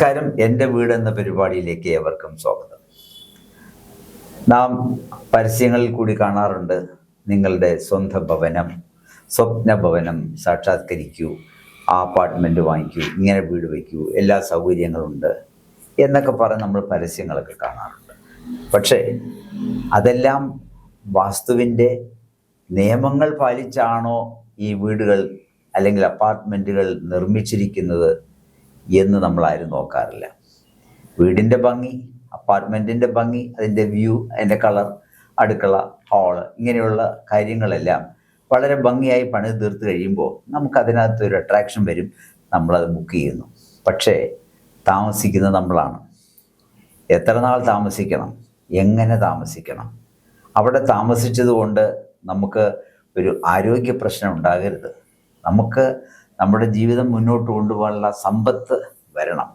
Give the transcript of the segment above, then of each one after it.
നമസ്കാരം. എൻ്റെ വീട് എന്ന പരിപാടിയിലേക്ക് ഏവർക്കും സ്വാഗതം. നാം പരസ്യങ്ങളിൽ കൂടി കാണാറുണ്ട്, നിങ്ങളുടെ സ്വന്തം ഭവനം, സ്വപ്ന ഭവനം സാക്ഷാത്കരിക്കൂ, ആ അപ്പാർട്ട്മെൻറ്റ് വാങ്ങിക്കൂ, ഇങ്ങനെ വീട് വയ്ക്കൂ, എല്ലാ സൗകര്യങ്ങളുണ്ട് എന്നൊക്കെ പറഞ്ഞ് നമ്മൾ പരസ്യങ്ങളൊക്കെ കാണാറുണ്ട്. പക്ഷേ അതെല്ലാം വാസ്തുവിൻ്റെ നിയമങ്ങൾ പാലിച്ചാണോ ഈ വീടുകൾ അല്ലെങ്കിൽ അപ്പാർട്ട്മെൻറ്റുകൾ നിർമ്മിച്ചിരിക്കുന്നത് എന്ന് നമ്മളാരും നോക്കാറില്ല. വീടിൻ്റെ ഭംഗി, അപ്പാർട്ട്മെൻറ്റിൻ്റെ ഭംഗി, അതിൻ്റെ വ്യൂ, അതിൻ്റെ കളർ, അടുക്കള, ഹാള്, ഇങ്ങനെയുള്ള കാര്യങ്ങളെല്ലാം വളരെ ഭംഗിയായി പണി തീർത്ത് കഴിയുമ്പോൾ നമുക്കതിനകത്തൊരു അട്രാക്ഷൻ വരും, നമ്മളത് ബുക്ക് ചെയ്യുന്നു. പക്ഷേ താമസിക്കുന്നത് നമ്മളാണ്. എത്ര നാൾ താമസിക്കണം, എങ്ങനെ താമസിക്കണം, അവിടെ താമസിച്ചതുകൊണ്ട് നമുക്ക് ഒരു ആരോഗ്യ പ്രശ്നം ഉണ്ടാകരുത്. നമുക്ക് നമ്മുടെ ജീവിതം മുന്നോട്ട് കൊണ്ടുപോകാനുള്ള സമ്പത്ത് വരണം,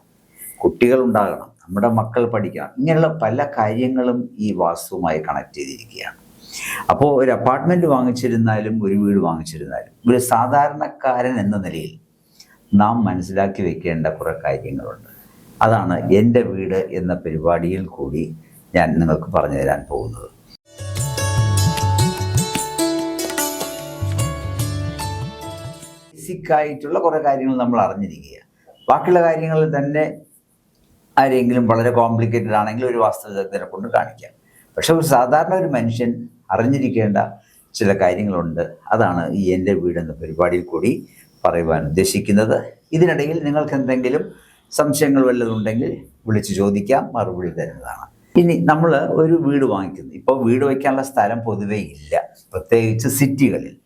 കുട്ടികളുണ്ടാകണം, നമ്മുടെ മക്കൾ പഠിക്കണം, ഇങ്ങനെയുള്ള പല കാര്യങ്ങളും ഈ വാസ്തുവുമായി കണക്ട് ചെയ്തിരിക്കുകയാണ്. അപ്പോൾ ഒരു അപ്പാർട്ട്മെൻറ്റ് വാങ്ങിച്ചിരുന്നാലും ഒരു വീട് വാങ്ങിച്ചിരുന്നാലും ഒരു സാധാരണക്കാരൻ എന്ന നിലയിൽ നാം മനസ്സിലാക്കി വെക്കേണ്ട കുറേ കാര്യങ്ങളുണ്ട്. അതാണ് എൻ്റെ വീട് എന്ന പരിപാടിയിൽ കൂടി ഞാൻ നിങ്ങൾക്ക് പറഞ്ഞു തരാൻ പോകുന്നത്. ബേസിക്കായിട്ടുള്ള കുറേ കാര്യങ്ങൾ നമ്മൾ അറിഞ്ഞിരിക്കുക. ബാക്കിയുള്ള കാര്യങ്ങളിൽ തന്നെ ആരെങ്കിലും വളരെ കോംപ്ലിക്കേറ്റഡ് ആണെങ്കിൽ ഒരു വാസ്തുവിദഗ്ധനെ കൊണ്ട് കാണിക്കാം. പക്ഷെ ഒരു സാധാരണ ഒരു മനുഷ്യൻ അറിഞ്ഞിരിക്കേണ്ട ചില കാര്യങ്ങളുണ്ട്. അതാണ് ഈ എൻ്റെ വീട് എന്ന പരിപാടിയിൽ കൂടി പറയുവാൻ ഉദ്ദേശിക്കുന്നത്. ഇതിനിടയിൽ നിങ്ങൾക്ക് എന്തെങ്കിലും സംശയങ്ങൾ വല്ലതുണ്ടെങ്കിൽ വിളിച്ച് ചോദിക്കാം, മറുപടി തരുന്നതാണ്. ഇനി നമ്മൾ ഒരു വീട് വാങ്ങിക്കുന്നു. ഇപ്പോൾ വീട് വയ്ക്കാനുള്ള സ്ഥലം പൊതുവേ ഇല്ല, പ്രത്യേകിച്ച് സിറ്റികളിൽ.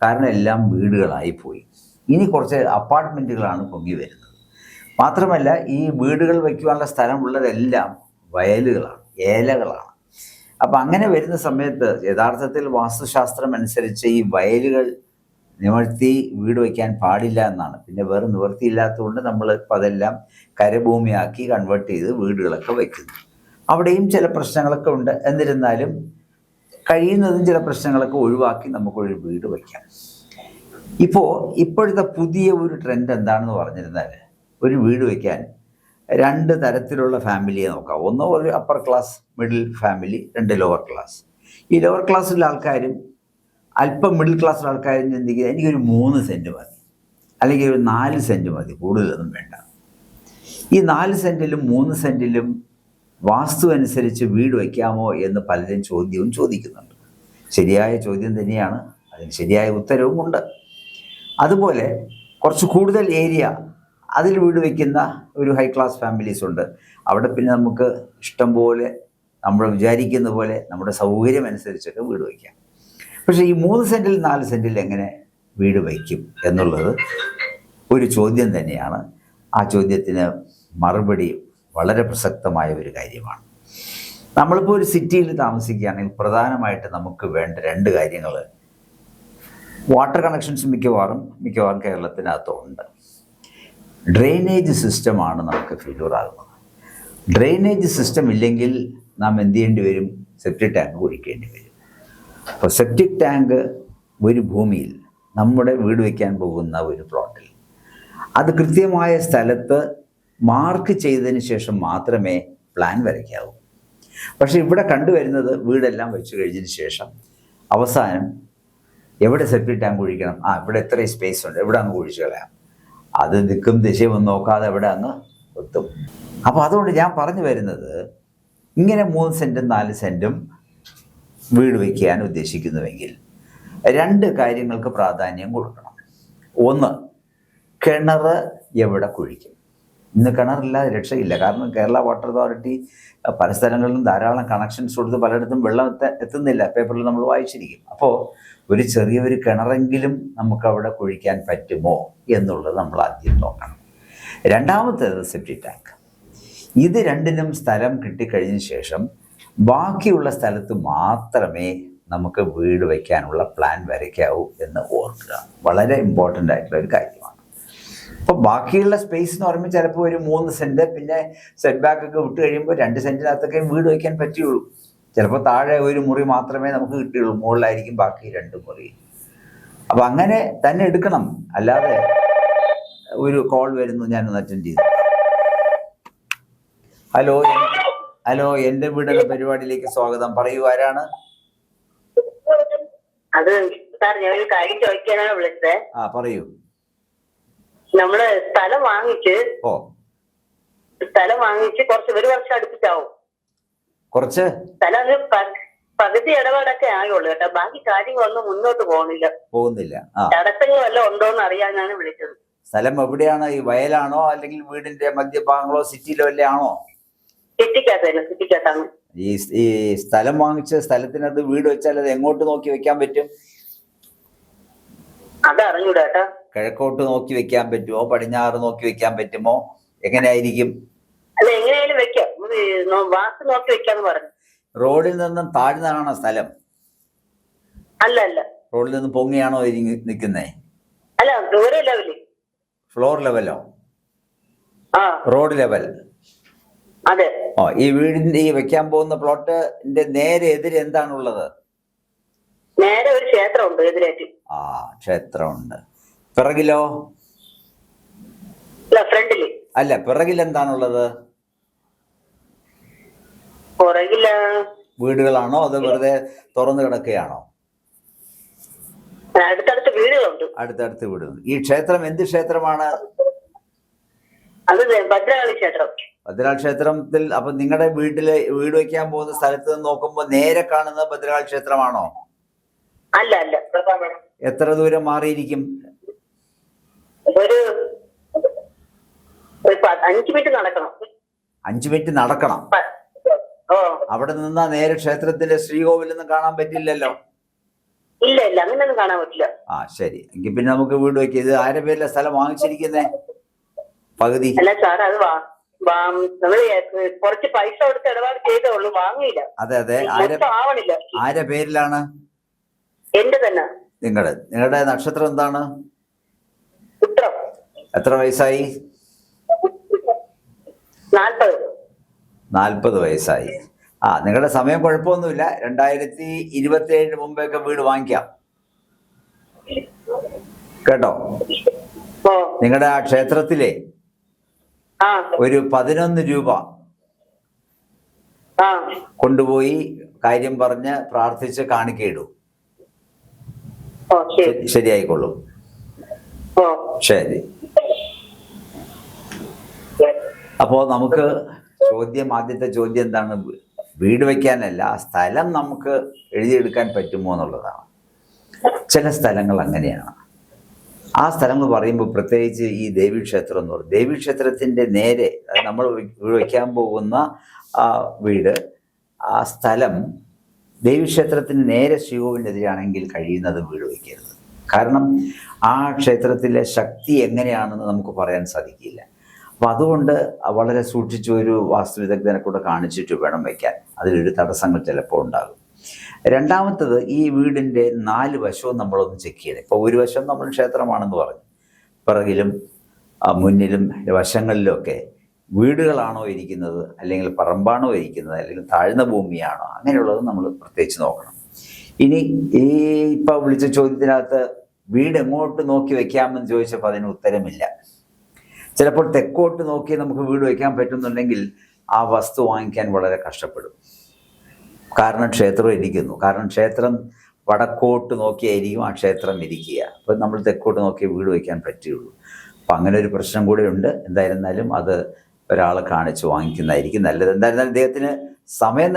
കാരണം എല്ലാം വീടുകളായി പോയി. ഇനി കുറച്ച് അപ്പാർട്ട്മെൻറ്റുകളാണ് പൊങ്ങി വരുന്നത്. മാത്രമല്ല, ഈ വീടുകൾ വയ്ക്കുവാനുള്ള സ്ഥലമുള്ളതെല്ലാം വയലുകളാണ്, ഏലകളാണ്. അപ്പം അങ്ങനെ വരുന്ന സമയത്ത് യഥാർത്ഥത്തിൽ വാസ്തുശാസ്ത്രം അനുസരിച്ച് ഈ വയലുകൾ നിവർത്തി വീട് വയ്ക്കാൻ പാടില്ല എന്നാണ്. പിന്നെ വേറെ നിവൃത്തിയില്ലാത്തതുകൊണ്ട് നമ്മൾ ഇപ്പം അതെല്ലാം കരഭൂമിയാക്കി കൺവേർട്ട് ചെയ്ത് വീടുകളൊക്കെ വയ്ക്കുന്നു. അവിടെയും ചില പ്രശ്നങ്ങളൊക്കെ ഉണ്ട്. എന്നിരുന്നാലും കഴിയുന്നതും ചില പ്രശ്നങ്ങളൊക്കെ ഒഴിവാക്കി നമുക്കൊരു വീട് വയ്ക്കാം. ഇപ്പോഴത്തെ പുതിയ ഒരു ട്രെൻഡ് എന്താണെന്ന് പറഞ്ഞിരുന്നാൽ, ഒരു വീട് വയ്ക്കാൻ രണ്ട് തരത്തിലുള്ള ഫാമിലിയെ നോക്കാം. ഒന്ന് ഒരു അപ്പർ ക്ലാസ് മിഡിൽ ഫാമിലി, രണ്ട് ലോവർ ക്ലാസ്. ഈ ലോവർ ക്ലാസ്സിലുള്ള ആൾക്കാരും അല്പം മിഡിൽ ക്ലാസ്സിലുള്ള ആൾക്കാരും ചിന്തിക്കുക, എനിക്കൊരു 3 സെൻറ്റ് മതി, അല്ലെങ്കിൽ ഒരു 4 സെൻറ്റ് മതി, കൂടുതലൊന്നും വേണ്ട. ഈ 4 സെൻറ്റിലും 3 സെൻറ്റിലും വാസ്തു അനുസരിച്ച് വീട് വയ്ക്കാമോ എന്ന് പലരും ചോദിക്കുന്നുണ്ട്. ശരിയായ ചോദ്യം തന്നെയാണ്, അതിന് ശരിയായ ഉത്തരവുമുണ്ട്. അതുപോലെ കുറച്ച് കൂടുതൽ ഏരിയ, അതിൽ വീട് വയ്ക്കുന്ന ഒരു ഹൈ ക്ലാസ് ഫാമിലീസ് ഉണ്ട്. അവിടെ പിന്നെ നമുക്ക് ഇഷ്ടം പോലെ, നമ്മൾ വിചാരിക്കുന്ന പോലെ, നമ്മുടെ സൗകര്യം അനുസരിച്ചൊക്കെ വീട് വയ്ക്കാം. പക്ഷേ ഈ 3 സെൻറ്റിൽ 4 സെൻറ്റിൽ എങ്ങനെ വീട് വയ്ക്കും എന്നുള്ളത് ഒരു ചോദ്യം തന്നെയാണ്. ആ ചോദ്യത്തിന് മറുപടി വളരെ പ്രസക്തമായ ഒരു കാര്യമാണ്. നമ്മളിപ്പോൾ ഒരു സിറ്റിയിൽ താമസിക്കുകയാണെങ്കിൽ പ്രധാനമായിട്ട് നമുക്ക് വേണ്ട 2 കാര്യങ്ങൾ. വാട്ടർ കണക്ഷൻസ് മിക്കവാറും കേരളത്തിനകത്തുണ്ട്. ഡ്രെയിനേജ് സിസ്റ്റമാണ് നമുക്ക് ഫെയിലിയർ ആകുന്നത്. ഡ്രെയിനേജ് സിസ്റ്റം ഇല്ലെങ്കിൽ നാം എന്ത് ചെയ്യേണ്ടി വരും? സെപ്റ്റിക് ടാങ്ക് കുഴിക്കേണ്ടി വരും. അപ്പോൾ സെപ്റ്റിക് ടാങ്ക് ഒരു ഭൂമിയിൽ, നമ്മുടെ വീട് വയ്ക്കാൻ പോകുന്ന ഒരു പ്ലോട്ടിൽ, അത് കൃത്യമായ സ്ഥലത്ത് മാർക്ക് ചെയ്തതിന് ശേഷം മാത്രമേ പ്ലാൻ വരയ്ക്കാവൂ. പക്ഷേ ഇവിടെ കണ്ടുവരുന്നത്, വീടെല്ലാം വെച്ച് കഴിഞ്ഞതിന് ശേഷം അവസാനം എവിടെ സെപ്റ്റിക് ടാങ്ക് കുഴിക്കണം, ഇവിടെ എത്ര സ്പേസ് ഉണ്ട്, എവിടെ അങ്ങ് കുഴിച്ച് കളയാം, അത് ദിക്കും ദിശയും ഒന്നും നോക്കാതെ എവിടെ അങ്ങ് എത്തും. അപ്പോൾ അതുകൊണ്ട് ഞാൻ പറഞ്ഞു വരുന്നത്, ഇങ്ങനെ 3 സെൻറ്റും 4 സെൻറ്റും വീട് വയ്ക്കാൻ ഉദ്ദേശിക്കുന്നുവെങ്കിൽ 2 കാര്യങ്ങൾക്ക് പ്രാധാന്യം കൊടുക്കണം. ഒന്ന്, കിണർ എവിടെ കുഴിക്കും. ഇന്ന് കിണറില്ലാതെ രക്ഷയില്ല. കാരണം കേരള വാട്ടർ അതോറിറ്റി പല സ്ഥലങ്ങളിലും ധാരാളം കണക്ഷൻസ് കൊടുത്ത് പലയിടത്തും വെള്ളം എത്തുന്നില്ല, പേപ്പറിൽ നമ്മൾ വായിച്ചിരിക്കും. അപ്പോൾ ഒരു ചെറിയൊരു കിണറെങ്കിലും നമുക്കവിടെ കുഴിക്കാൻ പറ്റുമോ എന്നുള്ളത് നമ്മൾ ആദ്യം നോക്കണം. രണ്ടാമത്തേത് സെപ്റ്റിക് ടാങ്ക്. ഇത് രണ്ടിനും സ്ഥലം കിട്ടിക്കഴിഞ്ഞ ശേഷം ബാക്കിയുള്ള സ്ഥലത്ത് മാത്രമേ നമുക്ക് വീട് വയ്ക്കാനുള്ള പ്ലാൻ വരയ്ക്കാവൂ എന്ന് ഓർക്കുക. വളരെ ഇമ്പോർട്ടൻ്റ് ആയിട്ടുള്ള ഒരു കാര്യമാണ്. അപ്പോൾ ബാക്കിയുള്ള സ്പേസ് എന്ന് പറയുമ്പോൾ ചിലപ്പോൾ ഒരു 3 സെൻറ്റ്, പിന്നെ സെറ്റ് ബാക്ക് ഒക്കെ വിട്ട് കഴിയുമ്പോൾ 2 സെൻറ്റിനകത്തൊക്കെ വീട് വയ്ക്കാൻ പറ്റുകയുള്ളൂ. ചിലപ്പോൾ താഴെ ഒരു മുറി മാത്രമേ നമുക്ക് കിട്ടുകയുള്ളൂ, മുകളിലായിരിക്കും ബാക്കി 2 മുറി. അപ്പം അങ്ങനെ തന്നെ എടുക്കണം. അല്ലാതെ ഒരു കോൾ വരുന്നു, ഞാനൊന്ന് അറ്റൻഡ് ചെയ്തു. ഹലോ ഹലോ, എൻ്റെ വീടെന്ന പരിപാടിയിലേക്ക് സ്വാഗതം. പറയൂ, ആരാണ്? അത് സാർ, ഞാൻ ഒരു കാര്യം ചോദിക്കാനാണ് വിളിച്ചത്. പറയൂ. നമ്മള് സ്ഥലം വാങ്ങിച്ച് കുറച്ച് 1 വർഷം അടുപ്പിച്ചാവും. കുറച്ച് സ്ഥലം പകുതി ഇടപാടൊക്കെ ആയുള്ളൂ കേട്ടോ. ബാക്കി കാര്യങ്ങളൊന്നും മുന്നോട്ട് പോകുന്നില്ല. തടസ്സങ്ങൾ വല്ലതും ഉണ്ടോന്ന് അറിയാനാണ് വിളിച്ചത്. സ്ഥലം എവിടെയാണ്? ഈ വയലാണോ അല്ലെങ്കിൽ വീടിന്റെ മധ്യഭാഗങ്ങളോ സിറ്റിയിലോ അല്ലേ ആണോ? സിറ്റിക്കകത്താണ്. ഈ സ്ഥലം വാങ്ങിച്ച സ്ഥലത്തിനകത്ത് വീട് വെച്ചാൽ അത് എങ്ങോട്ട് നോക്കി വെക്കാൻ പറ്റും? അതറിഞ്ഞൂടാ കേട്ടോ. കിഴക്കോട്ട് നോക്കി വെക്കാൻ പറ്റുമോ? പടിഞ്ഞാറ് നോക്കി വെക്കാൻ പറ്റുമോ? എങ്ങനെയായിരിക്കും? അല്ല, എങ്ങനെയായാലും വെക്കാം. വാസ്തു നോക്കി വെക്കാന്ന് പറഞ്ഞു. റോഡിൽ നിന്നും താഴ്ന്നതാണോ സ്ഥലം? അല്ല. റോഡിൽ നിന്ന് പൊങ്ങിയാണോ നിൽക്കുന്നേ? അല്ല, ദൂരെ ലെവല്. ഫ്ലോർ ലെവലോ? Road level. അതെ. ഈ വീടിന്റെ ഈ വെക്കാൻ പോകുന്ന പ്ലോട്ടിന്റെ നേരെ എതിരെ എന്താണുള്ളത്? നേരെ ഒരു ക്ഷേത്രമുണ്ട് എതിരായിട്ട്. ക്ഷേത്രമുണ്ട്. പിറകിലോ? ഫ്രണ്ടില്. അല്ല, പിറകിൽ എന്താണുള്ളത്? പുറകില് വീടുകളാണോ അതോ വെറുതെ തുറന്നു കിടക്കുകയാണോ? അടുത്തടുത്ത് വീടുകളുണ്ട്. അടുത്തടുത്ത് വീടുകൾ. ഈ ക്ഷേത്രം എന്ത് ക്ഷേത്രമാണ്? അത് ഭദ്രകാളി ക്ഷേത്രം. ഭദ്രകാളി ക്ഷേത്രത്തിൽ. അപ്പൊ നിങ്ങളുടെ വീട്ടില് വീട് വെക്കാൻ പോകുന്ന സ്ഥലത്ത് നിന്ന് നോക്കുമ്പോ നേരെ കാണുന്ന ഭദ്രകാളി ക്ഷേത്രമാണോ? അല്ല. എത്ര ദൂരം മാറിയിരിക്കും? ഒരു 5 മിനിറ്റ് നടക്കണം. 5 മിനിറ്റ് നടക്കണം. അവിടെ നിന്നാ നേരെ ക്ഷേത്രത്തിന്റെ ശ്രീകോവിലൊന്നും കാണാൻ പറ്റില്ലല്ലോ. ഇല്ല, അങ്ങനെയൊന്നും കാണാൻ പറ്റില്ല. ശരി. എങ്കിൽ പിന്നെ നമുക്ക് വീട് വെക്കാം. ഇത് ആരുടെ പേരിലെ സ്ഥലം വാങ്ങിച്ചിരിക്കുന്നേ? പകുതി. അല്ല സാർ, അത് നമ്മള് കുറച്ച് പൈസ കൊടുത്ത് ഇടപാട് ചെയ്തേ ഉള്ളൂ, വാങ്ങിയില്ല. അതെ. ആവണില്ല. ആരുടെ പേരിലാണ്? എന്റെ തന്നെ. നിങ്ങളുടെ നക്ഷത്രം എന്താണ്? ഉത്രം. എത്ര വയസ്സായി? 40 വയസ്സായി. നിങ്ങളുടെ സമയം കുഴപ്പമൊന്നുമില്ല. 2027 മുമ്പൊക്കെ വീട് വാങ്ങിക്കാം കേട്ടോ. നിങ്ങളുടെ ആ ക്ഷേത്രത്തിലെ ഒരു 11 രൂപ കൊണ്ടുപോയി കാര്യം പറഞ്ഞ് പ്രാർത്ഥിച്ച് കാണിക്കയിടൂ. ശരിയായിക്കൊള്ളും. ശരി. അപ്പോ നമുക്ക് ആദ്യത്തെ ചോദ്യം എന്താണ്? വീട് വയ്ക്കാനല്ല, സ്ഥലം നമുക്ക് എഴുതിയെടുക്കാൻ പറ്റുമോ എന്നുള്ളതാണ്. ചില സ്ഥലങ്ങൾ അങ്ങനെയാണ്. ആ സ്ഥലങ്ങൾ പറയുമ്പോൾ പ്രത്യേകിച്ച് ഈ ദേവീക്ഷേത്രം എന്ന് പറയും. ദേവീക്ഷേത്രത്തിൻ്റെ നേരെ നമ്മൾ വയ്ക്കാൻ പോകുന്ന വീട്, ആ സ്ഥലം ദേവീക്ഷേത്രത്തിന് നേരെ ശ്രീകോവിലിനെതിരാണെങ്കിൽ കഴിയുന്നത് വീട് വയ്ക്കരുത്. കാരണം ആ ക്ഷേത്രത്തിലെ ശക്തി എങ്ങനെയാണെന്ന് നമുക്ക് പറയാൻ സാധിക്കില്ല. അപ്പം അതുകൊണ്ട് വളരെ സൂക്ഷിച്ച് ഒരു വാസ്തുവിദഗ്ധനെ കൂടെ കാണിച്ചിട്ട് വേണം വയ്ക്കാൻ. അതിലൊരു തടസ്സങ്ങൾ ചിലപ്പോൾ ഉണ്ടാകും. രണ്ടാമത്തത്, ഈ വീടിൻ്റെ 4 വശവും നമ്മളൊന്ന് ചെക്ക് ചെയ്യണം. ഇപ്പോൾ ഒരു വശം നമ്മൾ ക്ഷേത്രമാണെന്ന് പറഞ്ഞു, പിറകിലും മുന്നിലും വശങ്ങളിലുമൊക്കെ വീടുകളാണോ ഇരിക്കുന്നത്, അല്ലെങ്കിൽ പറമ്പാണോ ഇരിക്കുന്നത്, അല്ലെങ്കിൽ താഴ്ന്ന ഭൂമിയാണോ, അങ്ങനെയുള്ളത് നമ്മൾ പ്രത്യേകിച്ച് നോക്കണം. ഇനി ഈ ഇപ്പോൾ വിളിച്ച ചോദ്യത്തിനകത്ത് വീട് എങ്ങോട്ട് നോക്കി വെക്കാമെന്ന് ചോദിച്ചപ്പോൾ അതിന് ഉത്തരമില്ല. ചിലപ്പോൾ തെക്കോട്ട് നോക്കി നമുക്ക് വീട് വയ്ക്കാൻ പറ്റുന്നുണ്ടെങ്കിൽ ആ വസ്തു വാങ്ങിക്കാൻ വളരെ കഷ്ടപ്പെടും. കാരണം ക്ഷേത്രം ഇരിക്കുന്നു. കാരണം ക്ഷേത്രം വടക്കോട്ട് നോക്കിയായിരിക്കും ആ ക്ഷേത്രം ഇരിക്കുക. അപ്പം നമ്മൾ തെക്കോട്ട് നോക്കി വീട് വയ്ക്കാൻ പറ്റുകയുള്ളൂ. അപ്പം അങ്ങനെ ഒരു പ്രശ്നം കൂടെ ഉണ്ട്. എന്തായിരുന്നാലും അത് ഒരാളെ കാണിച്ച് വാങ്ങിക്കുന്നതായിരിക്കും നല്ലത്. എന്തായിരുന്നാലും അദ്ദേഹത്തിന്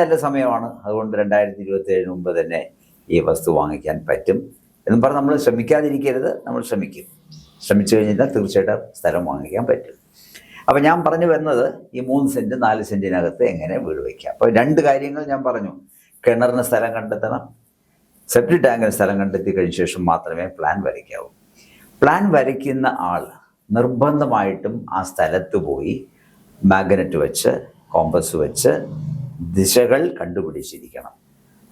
നല്ല സമയമാണ്. അതുകൊണ്ട് 2027 മുമ്പ് തന്നെ ഈ വസ്തു വാങ്ങിക്കാൻ പറ്റും എന്നും പറഞ്ഞ് നമ്മൾ ശ്രമിക്കാതിരിക്കരുത്. നമ്മൾ ശ്രമിച്ചു കഴിഞ്ഞാൽ തീർച്ചയായിട്ടും സ്ഥലം വാങ്ങിക്കാൻ പറ്റും. അപ്പം ഞാൻ പറഞ്ഞു വരുന്നത് ഈ 3 സെൻറ്റ് 4 സെൻറ്റിനകത്ത് എങ്ങനെ വീട് വയ്ക്കാം. അപ്പോൾ 2 കാര്യങ്ങൾ ഞാൻ പറഞ്ഞു. കിണറിന് സ്ഥലം കണ്ടെത്തണം, സെപ്റ്റിക് ടാങ്കിന് സ്ഥലം കണ്ടെത്തി കഴിഞ്ഞ ശേഷം മാത്രമേ പ്ലാൻ വരയ്ക്കാവൂ. പ്ലാൻ വരയ്ക്കുന്ന ആൾ നിർബന്ധമായിട്ടും ആ സ്ഥലത്ത് പോയി മാഗ്നറ്റ് വെച്ച് കോമ്പസ് വെച്ച് ദിശകൾ കണ്ടുപിടിച്ചിരിക്കണം.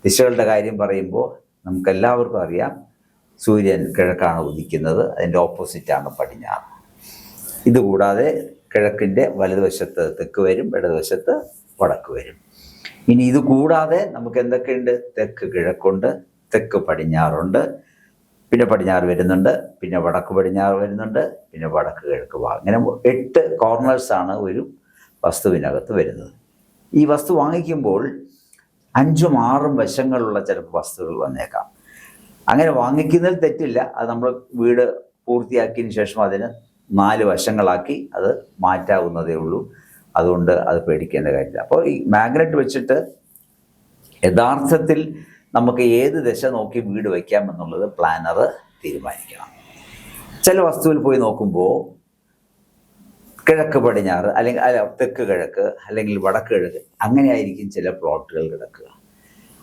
ദിശകളുടെ കാര്യം പറയുമ്പോൾ നമുക്കെല്ലാവർക്കും അറിയാം, സൂര്യൻ കിഴക്കാണ് ഉദിക്കുന്നത്, അതിൻ്റെ ഓപ്പോസിറ്റാണ് പടിഞ്ഞാറ്. ഇതുകൂടാതെ കിഴക്കിൻ്റെ വലതുവശത്ത് തെക്ക് വരും, ഇടതുവശത്ത് വടക്ക് വരും. ഇനി ഇത് കൂടാതെ നമുക്ക് എന്തൊക്കെയുണ്ട്? തെക്ക് കിഴക്കുണ്ട്, തെക്ക് പടിഞ്ഞാറുണ്ട്, പിന്നെ പടിഞ്ഞാറ് വരുന്നുണ്ട്, പിന്നെ വടക്ക് പടിഞ്ഞാറ് വരുന്നുണ്ട്, പിന്നെ വടക്ക് കിഴക്ക് ഭാഗം. അങ്ങനെ 8 കോർണേഴ്സാണ് ഒരു വസ്തുവിനകത്ത് വരുന്നത്. ഈ വസ്തു വാങ്ങിക്കുമ്പോൾ 5ഉം 6ഉം വശങ്ങളുള്ള ചിലപ്പോൾ വസ്തുക്കൾ വന്നേക്കാം. അങ്ങനെ വാങ്ങിക്കുന്നതിൽ തെറ്റില്ല. അത് നമ്മൾ വീട് പൂർത്തിയാക്കിയതിന് ശേഷം അതിന് 4 വശങ്ങളാക്കി അത് മാറ്റാവുന്നതേ ഉള്ളൂ. അതുകൊണ്ട് അത് പേടിക്കേണ്ട കാര്യമില്ല. അപ്പോൾ ഈ മാഗ്നറ്റ് വെച്ചിട്ട് യഥാർത്ഥത്തിൽ നമുക്ക് ഏത് ദിശ നോക്കി വീട് വയ്ക്കാം എന്നുള്ളത് പ്ലാനർ തീരുമാനിക്കണം. ചില വസ്തുവിൽ പോയി നോക്കുമ്പോൾ കിഴക്ക് പടിഞ്ഞാറ് അല്ലെങ്കിൽ തെക്ക് കിഴക്ക് അല്ലെങ്കിൽ വടക്ക് കിഴക്ക് അങ്ങനെയായിരിക്കും ചില പ്ലോട്ടുകൾ കിടക്കുക.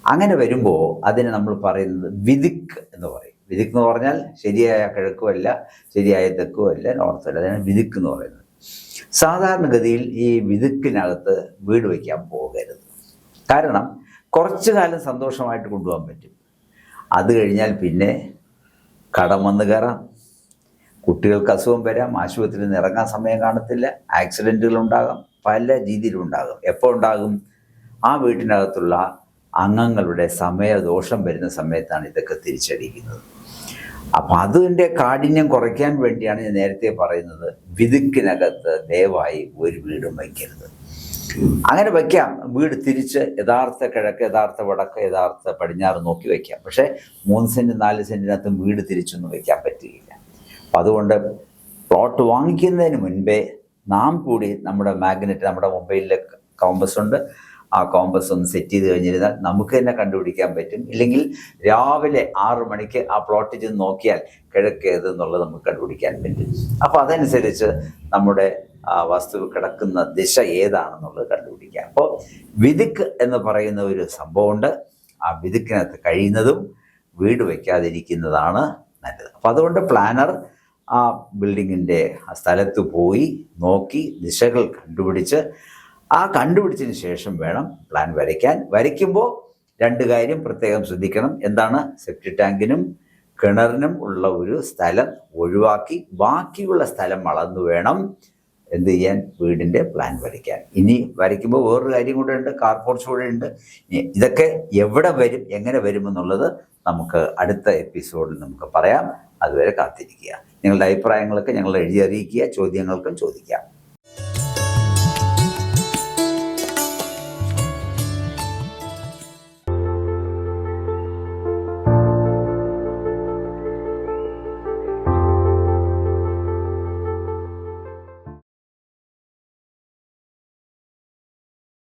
അങ്ങനെ വരുമ്പോൾ അതിന് നമ്മൾ പറയുന്നത് വിദിക്ക് എന്ന് പറയും. വിദിക്ക് എന്ന് പറഞ്ഞാൽ ശരിയായ കിഴക്കുമല്ല, ശരിയായ തെക്കുമല്ല, നോർത്തുമല്ല. അതാണ് വിദിക്ക് എന്ന് പറയുന്നത്. സാധാരണഗതിയിൽ ഈ വിദിക്കിനകത്ത് വീട് വയ്ക്കാൻ പോകരുത്. കാരണം കുറച്ചു കാലം സന്തോഷമായിട്ട് കൊണ്ടുപോകാൻ പറ്റും. അത് കഴിഞ്ഞാൽ പിന്നെ കടം വന്ന് കയറാം, കുട്ടികൾക്ക് അസുഖം വരാം, ആശുപത്രിയിൽ നിന്ന് ഇറങ്ങാൻ സമയം കാണത്തില്ല, ആക്സിഡൻറ്റുകൾ ഉണ്ടാകാം, പല രീതിയിലുണ്ടാകും. എപ്പോൾ ഉണ്ടാകും? ആ വീട്ടിനകത്തുള്ള അംഗങ്ങളുടെ സമയദോഷം വരുന്ന സമയത്താണ് ഇതൊക്കെ തിരിച്ചടിക്കുന്നത്. അപ്പം അതിൻ്റെ കാഠിന്യം കുറയ്ക്കാൻ വേണ്ടിയാണ് ഞാൻ നേരത്തെ പറയുന്നത്, വിദിക്കിനകത്ത് ദയവായി ഒരു വീടും വയ്ക്കരുത്. അങ്ങനെ വയ്ക്കാം, വീട് തിരിച്ച് യഥാർത്ഥ കിഴക്ക്, യഥാർത്ഥ വടക്ക്, യഥാർത്ഥ പടിഞ്ഞാറ് നോക്കി വയ്ക്കാം. പക്ഷേ 3 സെൻറ്റ് 4 സെൻറ്റിനകത്തും വീട് തിരിച്ചൊന്നും വയ്ക്കാൻ പറ്റുകയില്ല. അപ്പം അതുകൊണ്ട് പ്ലോട്ട് വാങ്ങിക്കുന്നതിന് മുൻപേ നാം കൂടി നമ്മുടെ മാഗ്നറ്റ്, നമ്മുടെ മൊബൈലിൽ കോമ്പസ് ഉണ്ട്, ആ കോമ്പസ് ഒന്ന് സെറ്റ് ചെയ്ത് കഴിഞ്ഞിരുന്നാൽ നമുക്ക് തന്നെ കണ്ടുപിടിക്കാൻ പറ്റും. ഇല്ലെങ്കിൽ രാവിലെ 6 മണിക്ക് ആ പ്ലോട്ടിൽ ചെന്ന് നോക്കിയാൽ കിഴക്ക് ഏതെന്നുള്ളത് നമുക്ക് കണ്ടുപിടിക്കാൻ പറ്റും. അപ്പോൾ അതനുസരിച്ച് നമ്മുടെ വസ്തു കിടക്കുന്ന ദിശ ഏതാണെന്നുള്ളത് കണ്ടുപിടിക്കാം. അപ്പോൾ വിദിക്ക് എന്ന് പറയുന്ന ഒരു സംഭവമുണ്ട്. ആ വിദിക്കിനകത്ത് കഴിയുന്നതും വീട് വയ്ക്കാതിരിക്കുന്നതാണ് നല്ലത്. അപ്പം അതുകൊണ്ട് പ്ലാനർ ആ ബിൽഡിങ്ങിൻ്റെ ആ സ്ഥലത്ത് പോയി നോക്കി ദിശകൾ കണ്ടുപിടിച്ച് ആ കണ്ടുപിടിച്ചതിന് ശേഷം വേണം പ്ലാൻ വരയ്ക്കാൻ. വരയ്ക്കുമ്പോൾ 2 കാര്യം പ്രത്യേകം ശ്രദ്ധിക്കണം. എന്താണ്? സെപ്റ്റി ടാങ്കിനും കിണറിനും ഉള്ള ഒരു സ്ഥലം ഒഴിവാക്കി ബാക്കിയുള്ള സ്ഥലം അളന്നു വേണം എന്ത് ചെയ്യാൻ? വീടിൻ്റെ പ്ലാൻ വരയ്ക്കാൻ. ഇനി വരയ്ക്കുമ്പോൾ വേറൊരു കാര്യം കൂടെ ഉണ്ട്, കാർ പോർച്ച് കൂടെ ഉണ്ട്. ഇതൊക്കെ എവിടെ വരും, എങ്ങനെ വരുമെന്നുള്ളത് നമുക്ക് അടുത്ത എപ്പിസോഡിൽ നമുക്ക് പറയാം. അതുവരെ കാത്തിരിക്കുക. നിങ്ങളുടെ അഭിപ്രായങ്ങളൊക്കെ ഞങ്ങൾ എഴുതി അറിയിക്കുക, ചോദ്യങ്ങൾക്കും ചോദിക്കാം.